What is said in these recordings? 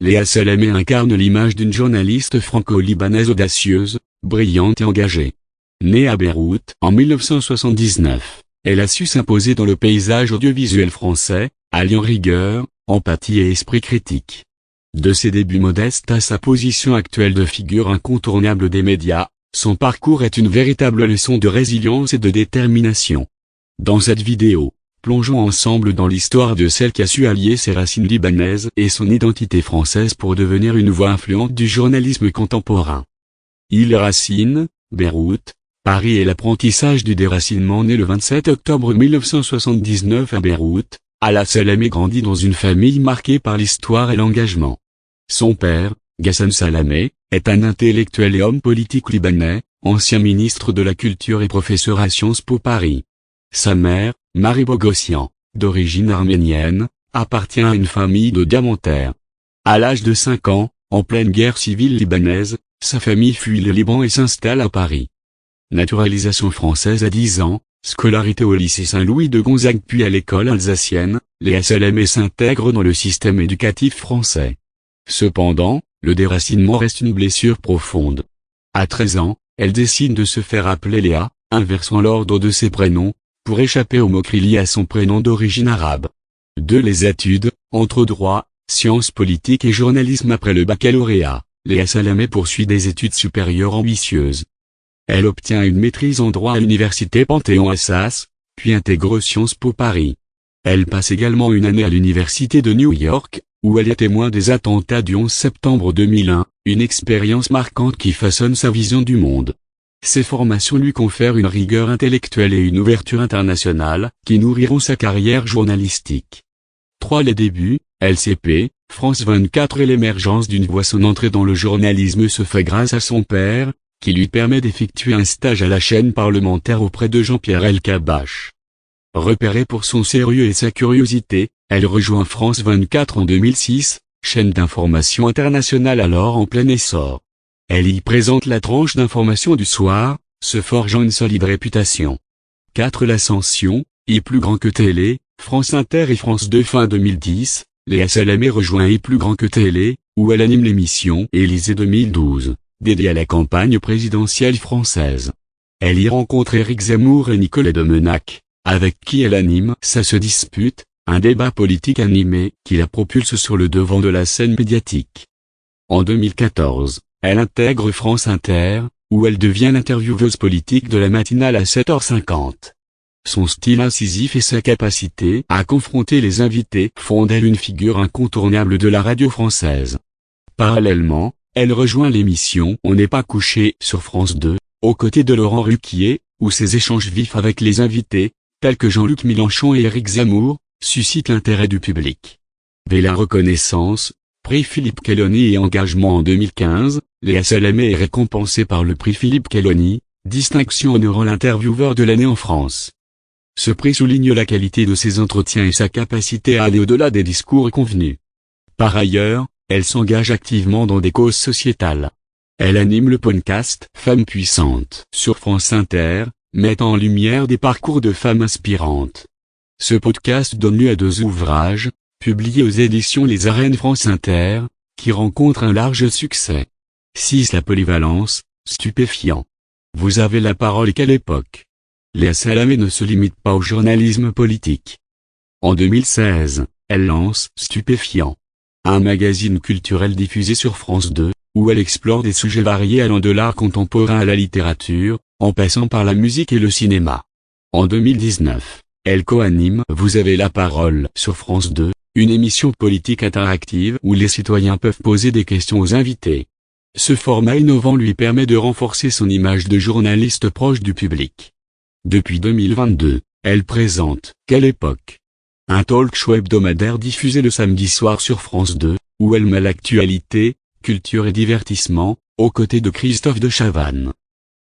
Léa Salamé incarne l'image d'une journaliste franco-libanaise audacieuse, brillante et engagée. Née à Beyrouth en 1979, elle a su s'imposer dans le paysage audiovisuel français, alliant rigueur, empathie et esprit critique. De ses débuts modestes à sa position actuelle de figure incontournable des médias, son parcours est une véritable leçon de résilience et de détermination. Dans cette vidéo, plongeons ensemble dans l'histoire de celle qui a su allier ses racines libanaises et son identité française pour devenir une voix influente du journalisme contemporain. Île Racine, Beyrouth, Paris et l'apprentissage du déracinement. Né le 27 octobre 1979 à Beyrouth, Léa Salamé grandit dans une famille marquée par l'histoire et l'engagement. Son père, Ghassan Salamé, est un intellectuel et homme politique libanais, ancien ministre de la Culture et professeur à Sciences Po Paris. Sa mère, Marie Bogossian, d'origine arménienne, appartient à une famille de diamantaires. À l'âge de 5 ans, en pleine guerre civile libanaise, sa famille fuit le Liban et s'installe à Paris. Naturalisation française à 10 ans, scolarité au lycée Saint-Louis de Gonzague puis à l'école alsacienne, Léa Salamé s'intègre dans le système éducatif français. Cependant, le déracinement reste une blessure profonde. À 13 ans, elle décide de se faire appeler Léa, inversant l'ordre de ses prénoms, pour échapper aux moqueries liées à son prénom d'origine arabe. Les études, entre droit, sciences politiques et journalisme. Après le baccalauréat, Léa Salamé poursuit des études supérieures ambitieuses. Elle obtient une maîtrise en droit à l'université Panthéon-Assas, puis intègre Sciences Po Paris. Elle passe également une année à l'université de New York, où elle est témoin des attentats du 11 septembre 2001, une expérience marquante qui façonne sa vision du monde. Ces formations lui confèrent une rigueur intellectuelle et une ouverture internationale, qui nourriront sa carrière journalistique. Les débuts, LCP, France 24 et l'émergence d'une voix. Son entrée dans le journalisme se fait grâce à son père, qui lui permet d'effectuer un stage à la chaîne parlementaire auprès de Jean-Pierre Elkabbach. Repérée pour son sérieux et sa curiosité, elle rejoint France 24 en 2006, chaîne d'information internationale alors en plein essor. Elle y présente la tranche d'information du soir, se forgeant une solide réputation. L'Ascension, Plus grand que télé, France Inter et France 2. Fin 2010, Léa Salamé rejoint Plus grand que télé, où elle anime l'émission Élysée 2012, dédiée à la campagne présidentielle française. Elle y rencontre Éric Zemmour et Nicolas Domenac, avec qui elle anime Ça se dispute, un débat politique animé qui la propulse sur le devant de la scène médiatique. En 2014, elle intègre France Inter, où elle devient l'intervieweuse politique de la matinale à 7h50. Son style incisif et sa capacité à confronter les invités font d'elle une figure incontournable de la radio française. Parallèlement, elle rejoint l'émission On n'est pas couché sur France 2, aux côtés de Laurent Ruquier, où ses échanges vifs avec les invités, tels que Jean-Luc Mélenchon et Éric Zemmour, suscitent l'intérêt du public. La reconnaissance, prix Philippe Kelloni et engagement en 2015, Léa Salamé est récompensée par le prix Philippe Kelloni, distinction honorant l'intervieweur de l'année en France. Ce prix souligne la qualité de ses entretiens et sa capacité à aller au-delà des discours convenus. Par ailleurs, elle s'engage activement dans des causes sociétales. Elle anime le podcast Femmes puissantes sur France Inter, mettant en lumière des parcours de femmes inspirantes. Ce podcast donne lieu à 2 ouvrages, publiés aux éditions Les Arènes France Inter, qui rencontrent un large succès. La polyvalence, stupéfiant. Vous avez la parole. Quelle époque. Léa Salamé ne se limite pas au journalisme politique. En 2016, elle lance Stupéfiant, un magazine culturel diffusé sur France 2, où elle explore des sujets variés allant de l'art contemporain à la littérature, en passant par la musique et le cinéma. En 2019, elle co-anime Vous avez la parole sur France 2, une émission politique interactive où les citoyens peuvent poser des questions aux invités. Ce format innovant lui permet de renforcer son image de journaliste proche du public. Depuis 2022, elle présente Quelle époque, un talk-show hebdomadaire diffusé le samedi soir sur France 2, où elle met l'actualité, culture et divertissement, aux côtés de Christophe de Chavannes.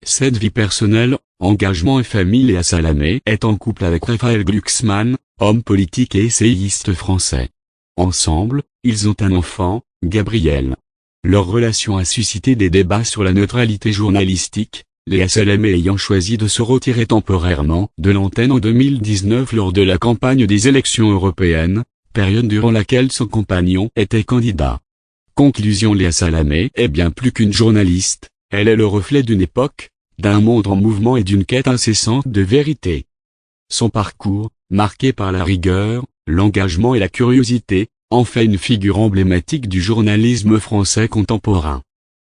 Cette vie personnelle, engagement et famille. Léa Salamé est en couple avec Raphaël Glucksmann, homme politique et essayiste français. Ensemble, ils ont un enfant, Gabriel. Leur relation a suscité des débats sur la neutralité journalistique, Léa Salamé ayant choisi de se retirer temporairement de l'antenne en 2019 lors de la campagne des élections européennes, période durant laquelle son compagnon était candidat. Conclusion: Léa Salamé est bien plus qu'une journaliste, elle est le reflet d'une époque, d'un monde en mouvement et d'une quête incessante de vérité. Son parcours, marqué par la rigueur, l'engagement et la curiosité, en fait une figure emblématique du journalisme français contemporain.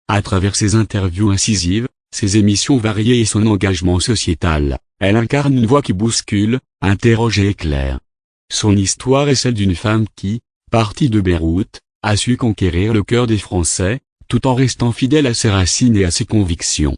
À travers ses interviews incisives, ses émissions variées et son engagement sociétal, elle incarne une voix qui bouscule, interroge et éclaire. Son histoire est celle d'une femme qui, partie de Beyrouth, a su conquérir le cœur des Français, tout en restant fidèle à ses racines et à ses convictions.